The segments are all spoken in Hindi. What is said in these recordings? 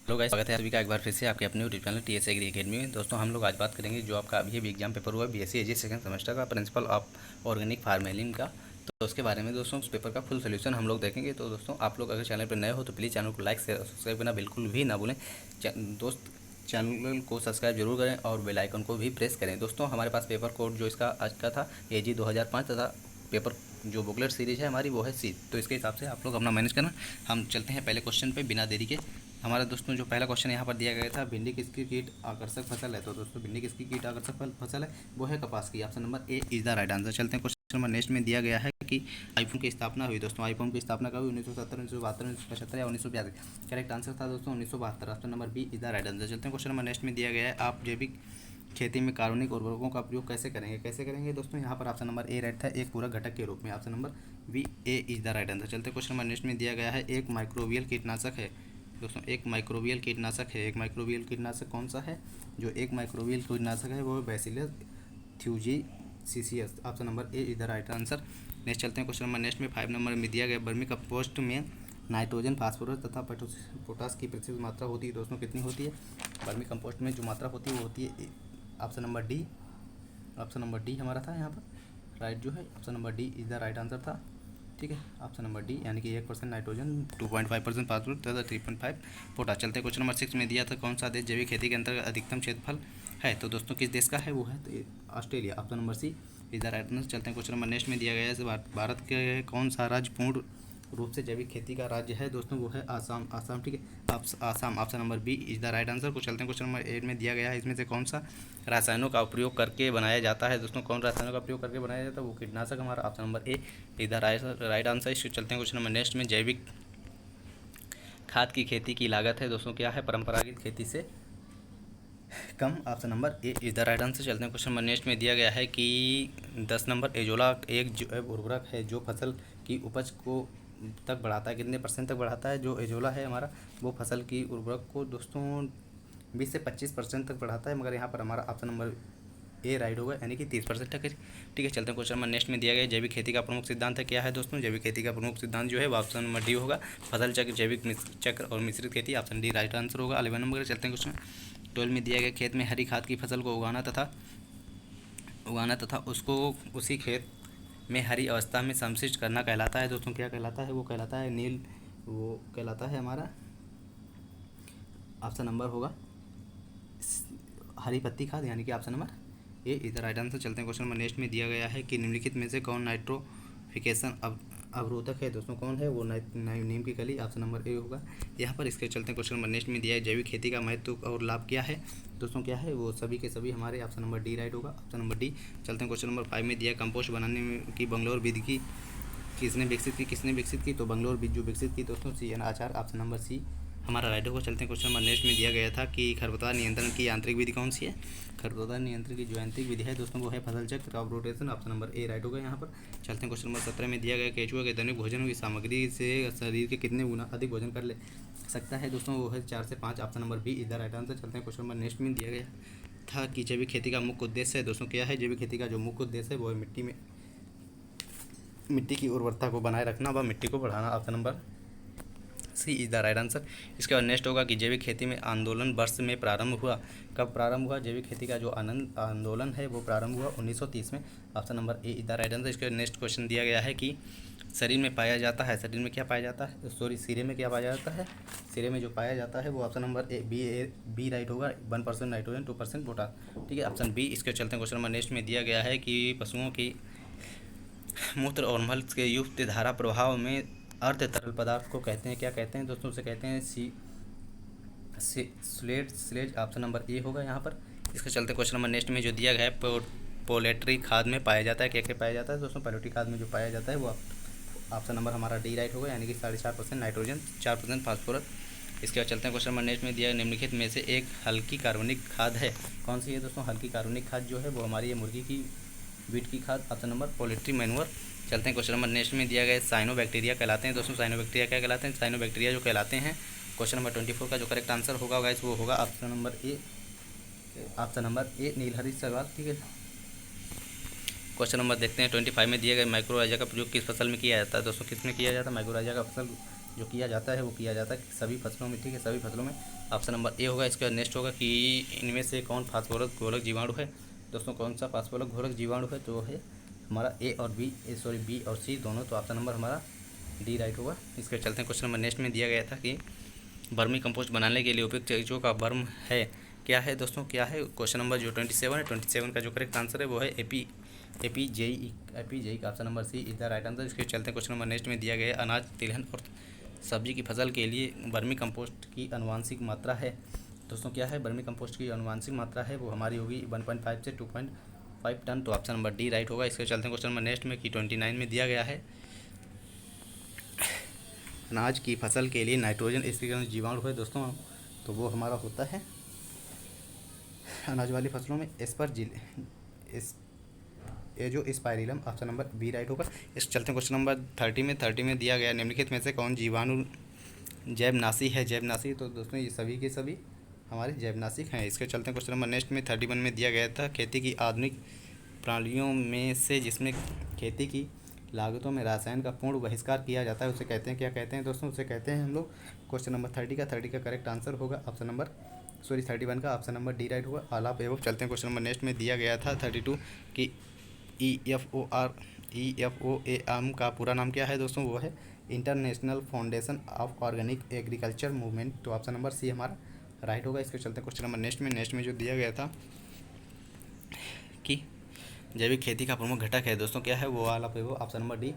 हेलो गाइस, स्वागत है सभी का एक बार फिर से आपके अपने YouTube channel TS agri academy में। दोस्तों हम लोग आज बात करेंगे जो आपका अभी भी एग्जाम पेपर हुआ है बीएससी एजी सेकंड सेमेस्टर का, प्रिंसिपल ऑफ ऑर्गेनिक फार्मिंग का। तो उसके बारे में दोस्तों उस पेपर का फुल सोल्यूशन हम लोग देखेंगे। तो दोस्तों आप लोग अगर चैनल पर नए हो तो प्लीज़ चैनल को लाइक शेयर सब्सक्राइब करना बिल्कुल भी ना भूलें। दोस्त चैनल को सब्सक्राइब जरूर करें और बेल आइकन को भी प्रेस करें। दोस्तों हमारे पास पेपर कोड जो इसका आज का था एजी 2005 तथा पेपर जो बुकलेट सीरीज है हमारी वो है सी। तो इसके हिसाब से आप लोग अपना मैनेज करना। हम चलते हैं पहले क्वेश्चन पे बिना देरी के। हमारा दोस्तों जो पहला क्वेश्चन यहाँ पर दिया गया था, भिंडी किसकी कीट आकर्षक फसल है। तो दोस्तों भिंडी किसकी कीट आकर्षक फसल है, वो है कपास की। Option number A is the right answer. चलते हैं क्वेश्चन नंबर नेक्स्ट में दिया गया है कि आईफोन की स्थापना हुई। दोस्तों आईफोन की स्थापना कब हुई, 1970, 1972, 1975 या 1982। करेक्ट आंसर था दोस्तों 1972। Option number B is the right answer. चलते हैं क्वेश्चन नंबर नेक्स्ट में दिया गया है, आप जैविक खेती में कार्बनिक उर्वरकों का प्रयोग कैसे करेंगे दोस्तों। यहाँ पर ऑप्शन नंबर ए राइट था, एक पूरक घटक के रूप में। Option number B A is the right answer. चलते क्वेश्चन नंबर नेक्स्ट में दिया गया है, एक माइक्रोबियल कीटनाशक है। दोस्तों एक माइक्रोबियल कीटनाशक है, एक माइक्रोबियल कीटनाशक कौन सा है, जो एक माइक्रोबियल कीटनाशक है वो बैसिलस थ्यूजीसीसीएस। Option number A is the right answer. Next चलते हैं क्वेश्चन नंबर नेक्स्ट में 5 नंबर में दिया गया, वर्मी कंपोस्ट में नाइट्रोजन फास्फोरस तथा पोटास की प्रतिशत मात्रा होती है। दोस्तों कितनी होती है, वर्मी कंपोस्ट में जो मात्रा होती है वो होती है option number D. Option number D हमारा था यहाँ पर राइट जो है, option number D is the right answer था। ठीक है, ऑप्शन नंबर डी यानी कि 1% नाइट्रोजन, 2.5% फास्फोरस तथा 3.5 पोटास। चलते क्वेश्चन नंबर 6 में दिया था, कौन सा देश जैविक खेती के अंतर्गत अधिकतम क्षेत्रफल है। तो दोस्तों किस देश का है, वो है तो Australia. Option number C is the right answer. चलते हैं क्वेश्चन नंबर नेक्स्ट में दिया गया है, भारत के कौन सा राज्य पूर्ण रूप से जैविक खेती का राज्य है। दोस्तों वो है आसाम। आसाम ठीक है, Assam. Option number B is the right answer. को चलते हैं क्वेश्चन नंबर 8 में दिया गया है, इसमें से कौन सा रसायनों का उपयोग करके बनाया जाता है। दोस्तों कौन रसायनों का उपयोग करके बनाया जाता है, वो कीटनाशक हमारा। Option number A is the right answer. इसको चलते हैं क्वेश्चन नंबर नेक्स्ट में, जैविक खाद की खेती की लागत है दोस्तों क्या है, परंपरागत खेती से कम। Option number A is the right answer. चलते हैं क्वेश्चन नंबर नेक्स्ट में दिया गया है कि 10 नंबर, एजोला एक जैव उर्वरक है जो फसल की उपज को तक बढ़ाता है। कितने % तक बढ़ाता है, जो एजोला है हमारा वो फसल की उर्वरक को दोस्तों 20 से 25% तक बढ़ाता है, मगर यहाँ पर हमारा ऑप्शन नंबर ए राइट होगा यानी कि 30% तक है। ठीक है, चलते हैं क्वेश्चन नंबर नेक्स्ट में दिया गया, जैविक खेती का प्रमुख सिद्धांत है क्या है दोस्तों। जैविक खेती का प्रमुख सिद्धांत जो है वो ऑप्शन नंबर डी होगा, फसल चक्र, जैविक चक्र और मिश्रित खेती। ऑप्शन डी राइट आंसर होगा। 11 नंबर। चलते हैं क्वेश्चन 12 में दिया गया, खेत में हरी खाद की फसल को उगाना तथा उसको उसी खेत में हरी अवस्था में संश्लिष्ट करना कहलाता है। दोस्तों क्या कहलाता है, वो कहलाता है नील, वो कहलाता है हमारा ऑप्शन नंबर होगा हरी पत्ती खाद यानी कि option number A is the right answer. चलते हैं क्वेश्चन नंबर नेक्स्ट में दिया गया है कि निम्नलिखित में से कौन नाइट्रोफिकेशन अवरोधक है। दोस्तों कौन है वो, नीम की कली। ऑप्शन नंबर ए होगा यहाँ पर। इसके चलते हैं क्वेश्चन नंबर नेक्स्ट में दिया है, जैविक खेती का महत्व और लाभ क्या है। दोस्तों क्या है वो, सभी के सभी हमारे। ऑप्शन नंबर डी राइट होगा, ऑप्शन नंबर डी। चलते हैं क्वेश्चन नंबर 5 में दिया है, कंपोस्ट बनाने की बंगलोर विधि की किसने विकसित की। तो बंगलोर विधि जो विकसित की दोस्तों सी एन आचार्य। ऑप्शन नंबर सी हमारा राइट होगा। चलते हैं क्वेश्चन नंबर नेक्स्ट में दिया गया था कि खरपतवार नियंत्रण की यांत्रिक विधि कौन सी है। खरपतवार नियंत्रण की जो यांत्रिक विधि है दोस्तों वो है फसल चक्र, क्रॉप रोटेशन। ऑप्शन नंबर ए राइट होगा यहाँ पर। चलते हैं क्वेश्चन नंबर 17 में दिया गया, केचुआ के दैनिक भोजन की सामग्री से शरीर के कितने गुना अधिक भोजन कर ले सकता है। दोस्तों वो है 4 से 5। Option number B is the right answer. चलते हैं क्वेश्चन नंबर नेक्स्ट में दिया गया था कि जैविक खेती का मुख्य उद्देश्य है। दोस्तों क्या है, जैविक खेती का जो मुख्य उद्देश्य है वो है मिट्टी की उर्वरता को बनाए रखना व मिट्टी को बढ़ाना। Option number C is the right answer. इसके बाद नेक्स्ट होगा कि जैविक खेती में आंदोलन वर्ष में प्रारंभ हुआ। कब प्रारंभ हुआ, जैविक खेती का जो आंदोलन है वो प्रारंभ हुआ 1930 में। Option number A is the right answer. इसके नेक्स्ट क्वेश्चन दिया गया है कि शरीर में पाया जाता है, शरीर में क्या पाया जाता है, सॉरी सिरे में क्या पाया जाता है, सिरे में जो पाया जाता है वो ऑप्शन नंबर बी राइट होगा, 1% नाइट्रोजन, 2% पोटास। ठीक है, ऑप्शन बी। इसके चलते क्वेश्चन नंबर नेक्स्ट में दिया गया है कि पशुओं की मूत्र और मल के युक्त धारा प्रभाव में अर्ध तरल पदार्थ को कहते हैं, क्या कहते हैं दोस्तों, उसे कहते हैं स्लेज। ऑप्शन नंबर ए होगा यहाँ पर। इसके चलते क्वेश्चन नंबर नेक्स्ट में जो दिया गया है, पोलेट्री खाद में पाया जाता है, क्या क्या पाया जाता है दोस्तों, पोलेट्री खाद में जो पाया जाता है वो ऑप्शन नंबर हमारा डी राइट होगा यानी कि 4.5% नाइट्रोजन, 4% फास्फोरस। इसके बाद चलते हैं क्वेश्चन नंबर नेक्स्ट में दिया निम्नलिखित में से एक हल्की कार्बनिक खाद है, कौन सी है दोस्तों। हल्की कार्बनिक खाद जो है वो हमारी है मुर्गी की वीट की खाद। Option number poultry manure. चलते हैं क्वेश्चन नंबर नेक्स्ट में दिया गया, साइनोबैक्टीरिया कहलाते हैं दोस्तों। साइनोबैक्टीरिया क्या कहलाते हैं, साइनोबैक्टीरिया जो कहलाते हैं। क्वेश्चन नंबर 24 का जो करेक्ट आंसर होगा गाइस वो होगा option number A, option number A नीलहरी शैवाल। ठीक है, क्वेश्चन नंबर देखते हैं 25 में दिए गए, माइक्रोराइजा का प्रयोग किस फसल में किया जाता है दोस्तों। किस में किया जाता है, माइक्रोराइजा का फसल जो किया जाता है वो किया जाता है सभी फसलों में। ठीक है, सभी फसलों में ऑप्शन नंबर ए होगा। इसका नेक्स्ट होगा कि इनमें से कौन फास्फोरस घोलक जीवाणु है। दोस्तों कौन सा फास्फोरस घोलक जीवाणु है, तो है हमारा ए और बी और सी दोनों, तो ऑप्शन नंबर हमारा डी राइट होगा। इसके चलते हैं क्वेश्चन नंबर नेक्स्ट में दिया गया था कि वर्मी कंपोस्ट बनाने के लिए उपयुक्त चीज़ों का वर्म है क्या है। दोस्तों क्या है, क्वेश्चन नंबर जो 27 है, 27 का जो करेक्ट आंसर है वो है एपीजेई का option number C is the right answer. इसके चलते क्वेश्चन नंबर नेक्स्ट में दिया गया है अनाज, तिलहन और सब्जी की फसल के लिए वर्मी कंपोस्ट की आनुवांशिक मात्रा है। दोस्तों क्या है, वर्मी कंपोस्ट की आनुवांशिक मात्रा है वो हमारी होगी 1.5 से 2.5 टन, तो ऑप्शन नंबर डी राइट होगा। इसके चलते क्वेश्चन नंबर नेक्स्ट में कि 29 में दिया गया है अनाज की फसल के लिए नाइट्रोजन स्थिरीकरण जीवाणु है दोस्तों, तो वो हमारा होता है अनाज वाली फसलों में ये जो spirillum, option number B right होगा। इस चलते क्वेश्चन नंबर 30 में दिया गया निम्नलिखित में से कौन जीवाणु जैवनाशी है। जैवनाशी, तो दोस्तों ये सभी के सभी हमारे जैवनाशिक हैं। इसके चलते क्वेश्चन नंबर नेक्स्ट में 31 में दिया गया था खेती की आधुनिक प्रणालियों में से जिसमें खेती की लागतों में रसायन का पूर्ण बहिष्कार किया जाता है उसे कहते हैं, क्या कहते हैं दोस्तों, उसे कहते हैं हम लोग। क्वेश्चन नंबर 30 का करेक्ट आंसर होगा ऑप्शन नंबर 31 का ऑप्शन नंबर डी राइट होगा। आलाप एवं चलते हैं क्वेश्चन नंबर नेक्स्ट में दिया गया था 32 कि EFOA का पूरा नाम क्या है दोस्तों, वो है international foundation of organic agriculture movement, तो ऑप्शन नंबर सी हमारा राइट होगा। इसके चलते क्वेश्चन नंबर नेक्स्ट में जो दिया गया था कि जैविक खेती का प्रमुख घटक है दोस्तों, क्या है वो वाला पे वो ऑप्शन नंबर डी।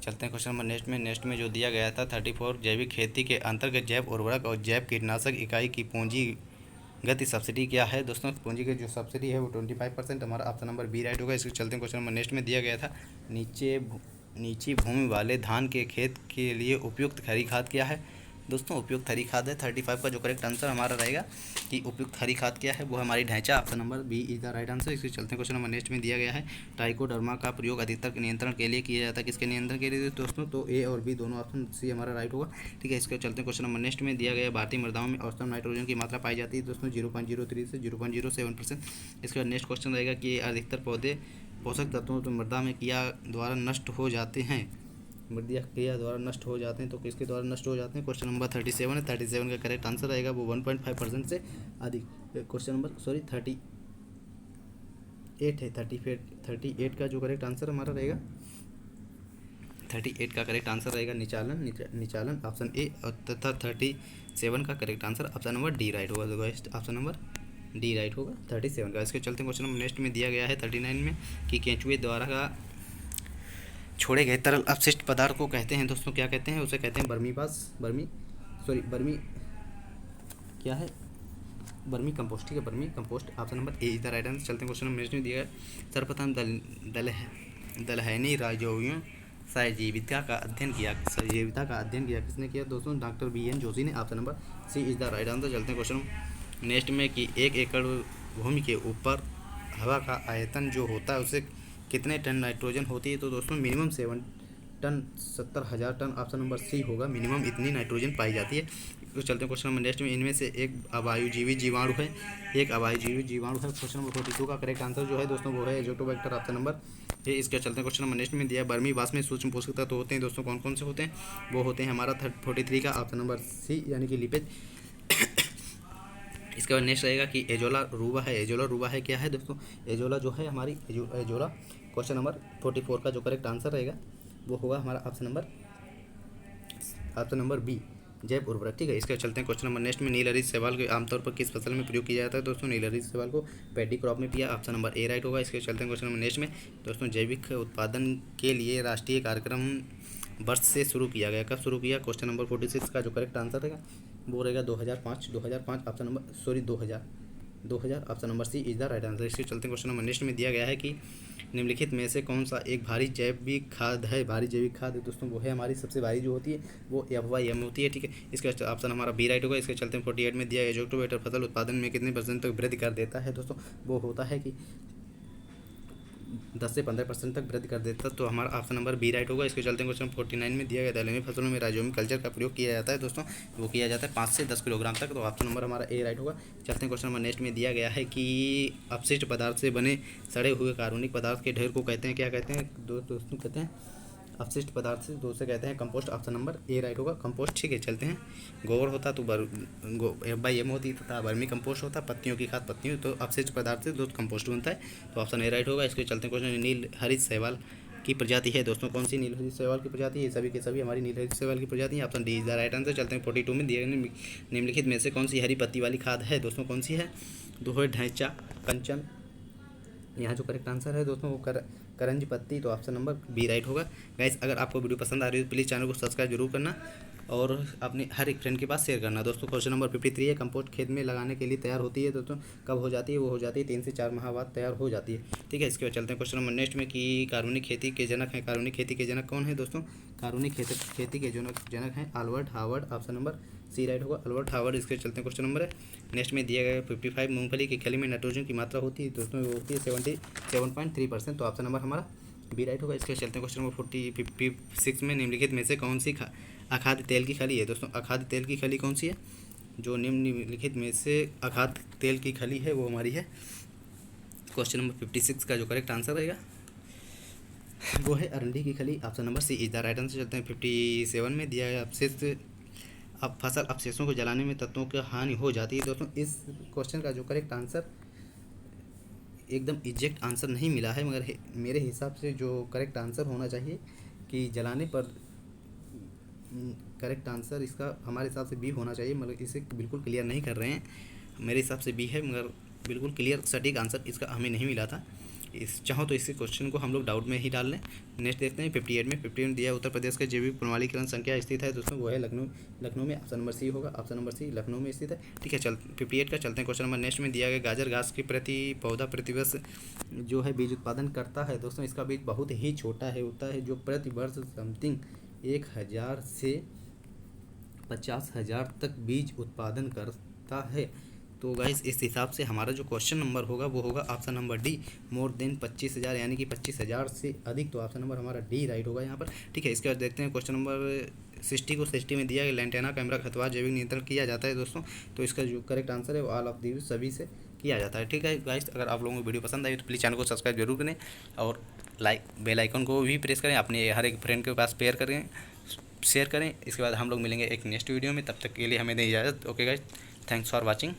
चलते हैं क्वेश्चन नंबर नेक्स्ट में जो दिया गया था 34 जैविक खेती के अंतर्गत जैव उर्वरक और जैव कीटनाशक इकाई की पूंजीगत सब्सिडी क्या है दोस्तों, पूंजीगत जो सब्सिडी है वो 25% हमारा ऑप्शन नंबर बी राइट होगा। इसके चलते क्वेश्चन नंबर नेक्स्ट में दिया गया था नीची भूमि वाले धान के खेत के लिए उपयुक्त हरी खाद क्या है दोस्तों, उपयुक्त हरी खाद है 35 का जो करेक्ट आंसर हमारा रहेगा कि उपयुक्त हरी खाद क्या है, वो हमारी ढैंचा, option number B is the right answer. इसके चलते क्वेश्चन नंबर नेक्स्ट में दिया गया है ट्राइकोडर्मा का प्रयोग अधिकतर नियंत्रण के लिए किया जाता है, किसके नियंत्रण के लिए दोस्तों, तो ए और बी दोनों ऑप्शन सी हमारा राइट होगा। ठीक है, इसके चलते क्वेश्चन नंबर नेक्स्ट में दिया गया भारतीय मृदाओं में औसतन नाइट्रोजन की मात्रा पाई जाती है दोस्तों 0.03 से 0.07%। इसके बाद नेक्स्ट क्वेश्चन रहेगा कि अधिकतर पौधे पोषक तत्वों तो मृदा में क्रिया द्वारा नष्ट हो जाते हैं, मृदा क्रिया द्वारा नष्ट हो जाते हैं, तो किसके द्वारा नष्ट हो जाते हैं, क्वेश्चन नंबर 37 है। 37 का करेक्ट आंसर रहेगा वो 1.5% से अधिक। क्वेश्चन नंबर 38 है, 38 का जो करेक्ट आंसर हमारा रहेगा 38 का करेक्ट आंसर रहेगा निचालन ऑप्शन ए, तथा 37 का correct answer option number D right होगा। ऑप्शन नंबर डी राइट होगा 37 का। इसके चलते क्वेश्चन नंबर नेक्स्ट में दिया गया है 39 में कि केंचुए द्वारा का छोड़े गए तरल अपशिष्ट पदार्थ को कहते हैं दोस्तों, क्या कहते हैं, उसे कहते हैं बर्मी क्या है, बर्मी कंपोस्ट। ठीक है, बर्मी compost option number A is the right answer. चलते हैं क्वेश्चन नंबर नेक्स्ट में दिया है सर्वप्रथम दलहनी राजौगियों सहजीविता का अध्ययन किया किसने किया दोस्तों, डॉक्टर BN जोशी ने, option number C is the right answer. चलते हैं क्वेश्चन नेक्स्ट में कि 1 एकड़ भूमि के ऊपर हवा का आयतन जो होता है उसे कितने टन नाइट्रोजन होती है, तो दोस्तों minimum 7 ton 70,000 ton, option number C होगा, मिनिमम इतनी नाइट्रोजन पाई जाती है। तो चलते हैं क्वेश्चन नंबर नेक्स्ट में इनमें से एक अवायुजीवी जीवाणु है, क्वेश्चन नंबर 42 का करेक्ट आंसर जो है दोस्तों वो है एजोटोबैक्टर, ऑप्शन नंबर ए। इसके चलते क्वेश्चन नंबर नेक्स्ट में दिया है वर्मी वाश में सूक्ष्म पोषक तत्व होते हैं दोस्तों, कौन कौन से होते हैं, वो होते हैं हमारा 43 का ऑप्शन नंबर सी यानी कि लिपिड। इसके बाद नेक्स्ट रहेगा कि एजोला रूबा है क्या है दोस्तों, एजोला जो है हमारी एजोला, क्वेश्चन नंबर 44 का जो करेक्ट आंसर रहेगा वो होगा हमारा ऑप्शन नंबर बी जैव उर्वरक। ठीक है, इसके चलते हैं क्वेश्चन नंबर नेक्स्ट में नीलहरित शैवाल को आमतौर पर किस फसल में प्रयोग किया जाता है दोस्तों, नीलहरित शैवाल को पैडी क्रॉप में किया, ऑप्शन नंबर ए राइट होगा। इसके चलते हैं क्वेश्चन नंबर नेक्स्ट में दोस्तों जैविक उत्पादन के लिए राष्ट्रीय कार्यक्रम वर्ष से शुरू किया गया, कब शुरू किया, क्वेश्चन नंबर 46 का जो करेक्ट आंसर रहेगा वो रहेगा 2005 option number 2000 option number C is the right answer. इसके चलते क्वेश्चन नंबर नेक्स्ट में दिया गया है कि निम्नलिखित में से कौन सा एक भारी जैविक खाद है दोस्तों, वो है हमारी सबसे भारी जो होती है वो FYM होती है। ठीक है, इसका ऑप्शन हमारा बी राइट होगा। इसके चलते 48 में दिया एजोटोबैक्टर फसल उत्पादन में कितने % तक वृद्धि कर देता है दोस्तों, वो होता है कि 10 से 15% तक वृद्धि कर देता है, तो हमारा ऑप्शन नंबर बी राइट होगा। इसके चलते क्वेश्चन 49 में दिया गया दलहनी फसलों में राइजोबियम कल्चर का प्रयोग किया जाता है दोस्तों, वो किया जाता है 5 से 10 किलोग्राम तक, तो ऑप्शन नंबर हमारा ए राइट होगा। चलते हैं क्वेश्चन नंबर नेक्स्ट में दिया गया है कि अपशिष्ट पदार्थ से बने सड़े हुए कार्बनिक पदार्थ के ढेर को कहते हैं, क्या कहते हैं दोस्तों, कहते हैं अपशिष्ट पदार्थ से दोस्त कहते हैं कंपोस्ट, ऑप्शन नंबर ए राइट होगा कंपोस्ट। ठीक है, चलते हैं। गोबर होता तो F/m होती तथा वर्मी कंपोस्ट होता, पत्तियों की खाद पत्तियों, तो अपशिष्ट पदार्थ से दोस्त कंपोस्ट बनता है, तो ऑप्शन ए राइट होगा। इसके चलते हैं क्वेश्चन, नील हरित शैवाल की प्रजाति है दोस्तों कौन सी नील हरित शैवाल की प्रजाति है? सभी के सभी हमारी नील हरित शैवाल की प्रजाति है, option D is the right answer. चलते हैं 42 में दिए गए निम्नलिखित में से कौन सी हरी पत्ती वाली खाद है दोस्तों कौन सी है? दोहरे ढैंचा, कंचन, यहाँ जो करेक्ट आंसर है दोस्तों वो करंज पत्ती, तो ऑप्शन नंबर बी राइट होगा। गाइस अगर आपको वीडियो पसंद आ रही है तो प्लीज़ चैनल को सब्सक्राइब जरूर करना और अपने हर एक फ्रेंड के पास शेयर करना। दोस्तों क्वेश्चन नंबर 53 है, कंपोस्ट खेत में लगाने के लिए तैयार होती है दोस्तों, कब हो जाती है? वो हो जाती है 3 से 4 माह बाद तैयार हो जाती है। ठीक है, इसके बाद चलते हैं क्वेश्चन नंबर नेक्स्ट में कि कार्बनिक खेती के जनक हैं। कार्बनिक खेती के जनक कौन है दोस्तों? कार्बनिक खेती के जनक हैं Albert Harvard, option number C right होगा अल्बर्ट हार्वर्ड। इसके चलते हैं क्वेश्चन नंबर है नेक्स्ट में दिया गया 55 मूंगफली की खली में नाइट्रोजन की मात्रा होती है दोस्तों, वो होती है 77.3%, तो ऑप्शन नंबर हमारा बी राइट होगा। इसके चलते हैं क्वेश्चन नंबर 56 में निम्नलिखित में से कौन सी अखाद्य तेल की खली है दोस्तों? अखाद्य तेल की खली कौन सी है? जो निम्नलिखित में से अखाद्य तेल की खली है वो हमारी है, क्वेश्चन नंबर 56 का जो करेक्ट आंसर रहेगा वो है अरंडी की खली, option number C is the right answer. चलते हैं 57 में दिया है अपशिष्ट, अब फसल अवशेषों को जलाने में तत्वों की हानि हो जाती है दोस्तों। इस क्वेश्चन का जो करेक्ट आंसर एकदम एग्जैक्ट आंसर नहीं मिला है, मगर मेरे हिसाब से जो करेक्ट आंसर होना चाहिए कि जलाने पर करेक्ट आंसर इसका हमारे हिसाब से बी होना चाहिए, मगर इसे बिल्कुल क्लियर नहीं कर रहे हैं। मेरे हिसाब से बी है, मगर बिल्कुल क्लियर सटीक आंसर इसका हमें नहीं मिला था। चाहो तो इस क्वेश्चन को हम लोग डाउट में ही डाल लें। नेक्स्ट देखते हैं 58 में दिया उत्तर प्रदेश के जैविक प्रमाणीकरण संख्या स्थित है दोस्तों, वो है लखनऊ में, ऑप्शन नंबर सी होगा, ऑप्शन नंबर सी लखनऊ में स्थित है। ठीक है, 58 का चलते हैं क्वेश्चन नंबर नेक्स्ट में दिया गया गाजर घास के प्रति पौधा प्रतिवर्ष जो है बीज उत्पादन करता है दोस्तों, इसका बीज बहुत ही छोटा है होता है, जो प्रति वर्ष समथिंग 1000 से 50,000 तक बीज उत्पादन करता है। तो गाइस इस हिसाब से हमारा जो क्वेश्चन नंबर होगा वो होगा option number D, more than 25,000, यानी कि 25,000 से अधिक, तो ऑप्शन नंबर हमारा डी राइट होगा यहाँ पर। ठीक है, इसके बाद देखते हैं क्वेश्चन नंबर 60 में दिया गया लैंटेना कैमरा खतवा जैविक नियंत्रण किया जाता है दोस्तों, तो इसका जो करेक्ट आंसर है वो ऑल ऑफ दी सभी से किया जाता है। ठीक है गाइस, अगर आप लोगों को वीडियो पसंद आई तो प्लीज़ चैनल को सब्सक्राइब जरूर करें और बेल आइकन को भी प्रेस करें, अपने हर एक फ्रेंड के पास शेयर करें। इसके बाद हम लोग मिलेंगे एक नेक्स्ट वीडियो में, तब तक के लिए हमें दें इजाज़त। Okay guys, thanks for watching.